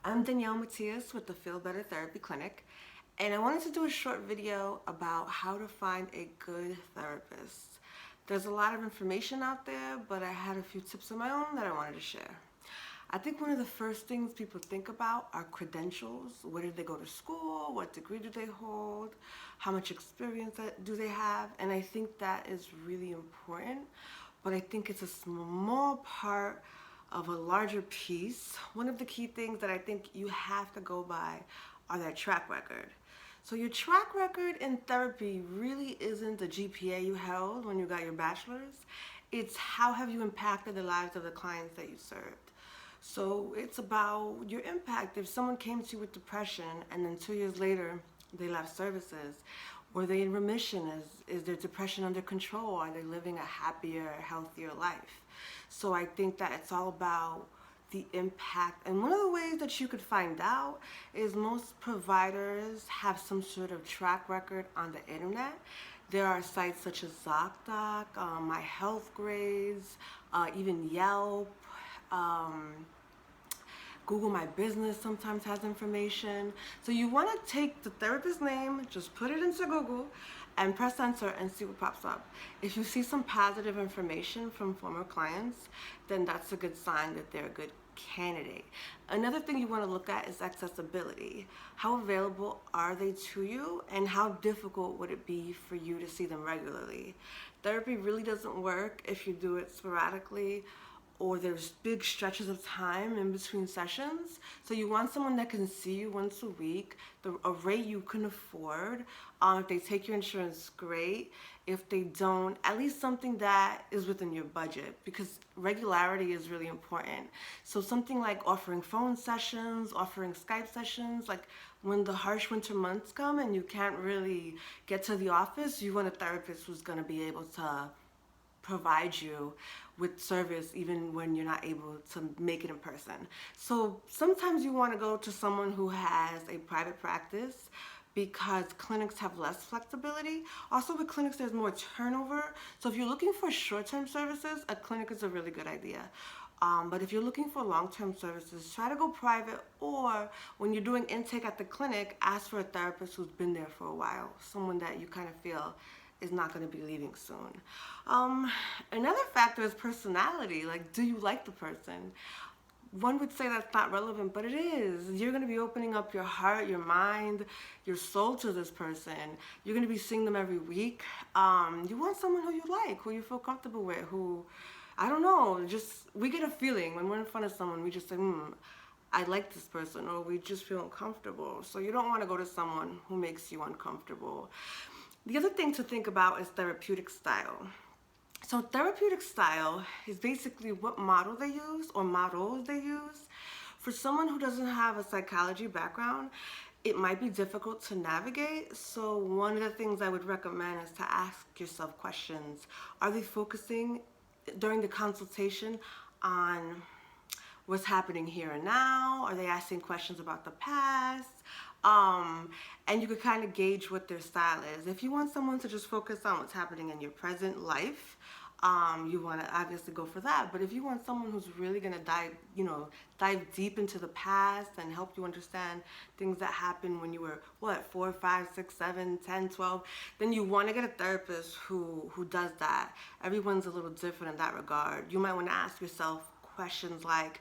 I'm Danielle Matias with the Feel Better Therapy Clinic, and I wanted to do a short video about how to find a good therapist. There's a lot of information out there, but I had a few tips of my own that I wanted to share. I think one of the first things people think about are credentials. Where did they go to school? What degree do they hold? How much experience do they have? And I think that is really important, but I think it's a small part of a larger piece. One of the key things that I think you have to go by are their track record. So your track record in therapy really isn't the GPA you held when you got your bachelor's. It's how have you impacted the lives of the clients that you served. So it's about your impact. If someone came to you with depression and then 2 years later they left services, were they in remission? Is their depression under control? Are they living a happier, healthier life? So I think that it's all about the impact. And one of the ways that you could find out is most providers have some sort of track record on the internet. There are sites such as ZocDoc, My Health Grades, even Yelp. Google My Business sometimes has information. So you want to take the therapist's name, just put it into Google and press enter and see what pops up. If you see some positive information from former clients, then that's a good sign that they're a good candidate. Another thing you want to look at is accessibility. How available are they to you, and how difficult would it be for you to see them regularly? Therapy really doesn't work if you do it sporadically or there's big stretches of time in between sessions. So you want someone that can see you once a week, a rate you can afford. If they take your insurance, great. If they don't, at least something that is within your budget, because regularity is really important. So something like offering phone sessions, offering Skype sessions, like when the harsh winter months come and you can't really get to the office, you want a therapist who's gonna be able to provide you with service even when you're not able to make it in person. So sometimes you want to go to someone who has a private practice because clinics have less flexibility. Also with clinics there's more turnover. So if you're looking for short-term services, a clinic is a really good idea. But if you're looking for long-term services, try to go private, or when you're doing intake at the clinic, ask for a therapist who's been there for a while, someone that you kind of feel is not going to be leaving soon. Another factor is personality. Like, do you like the person? One would say that's not relevant, but it is. You're going to be opening up your heart, your mind, your soul to this person. You're going to be seeing them every week. You want someone who you like, who you feel comfortable with, who, I don't know, just, we get a feeling when we're in front of someone, we just say, I like this person, or we just feel uncomfortable. So you don't want to go to someone who makes you uncomfortable. The other thing to think about is therapeutic style. So therapeutic style is basically what model they use or models they use. For someone who doesn't have a psychology background, it might be difficult to navigate. So one of the things I would recommend is to ask yourself questions. Are they focusing during the consultation on what's happening here and now? Are they asking questions about the past? And you could kind of gauge what their style is. If you want someone to just focus on what's happening in your present life, you want to obviously go for that. But if you want someone who's really going to dive deep into the past and help you understand things that happened when you were, 4, 5, 6, 7, 10, 12, then you want to get a therapist who does that. Everyone's a little different in that regard. You might want to ask yourself questions like,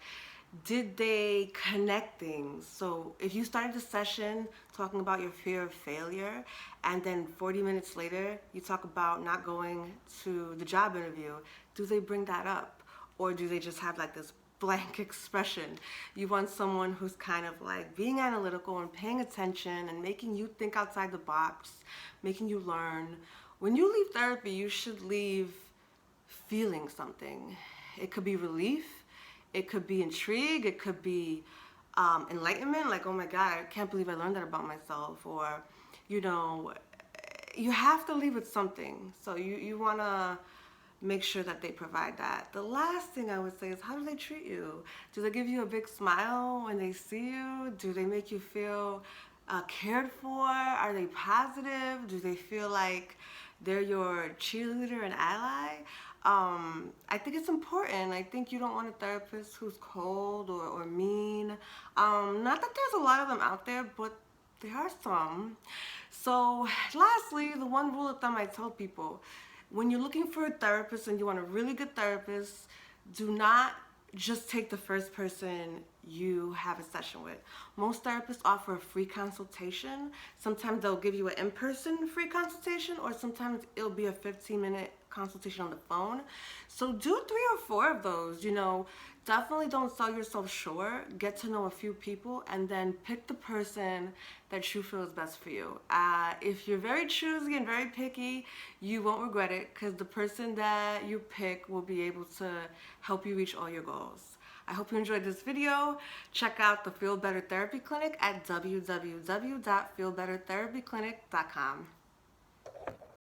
did they connect things? So if you started the session talking about your fear of failure, and then 40 minutes later you talk about not going to the job interview, do they bring that up? Or do they just have like this blank expression? You want someone who's kind of like being analytical and paying attention and making you think outside the box, making you learn. When you leave therapy, you should leave feeling something. It could be relief, it could be intrigue, it could be enlightenment, like, oh my God, I can't believe I learned that about myself. Or, you have to leave with something. So you want to make sure that they provide that. The last thing I would say is, how do they treat you? Do they give you a big smile when they see you? Do they make you feel cared for? Are they positive? Do they feel like they're your cheerleader and ally? I think it's important. I think you don't want a therapist who's cold or mean. Not that there's a lot of them out there, but there are some. So, lastly, the one rule of thumb I tell people, when you're looking for a therapist and you want a really good therapist, do not just take the first person you have a session with. Most therapists offer a free consultation. Sometimes they'll give you an in-person free consultation, or sometimes it'll be a 15-minute consultation on the phone. So do 3 or 4 of those. Definitely don't sell yourself short. Get to know a few people and then pick the person that you feel is best for you. If you're very choosy and very picky, you won't regret it, because the person that you pick will be able to help you reach all your goals. I hope you enjoyed this video. Check out the Feel Better Therapy Clinic at www.feelbettertherapyclinic.com.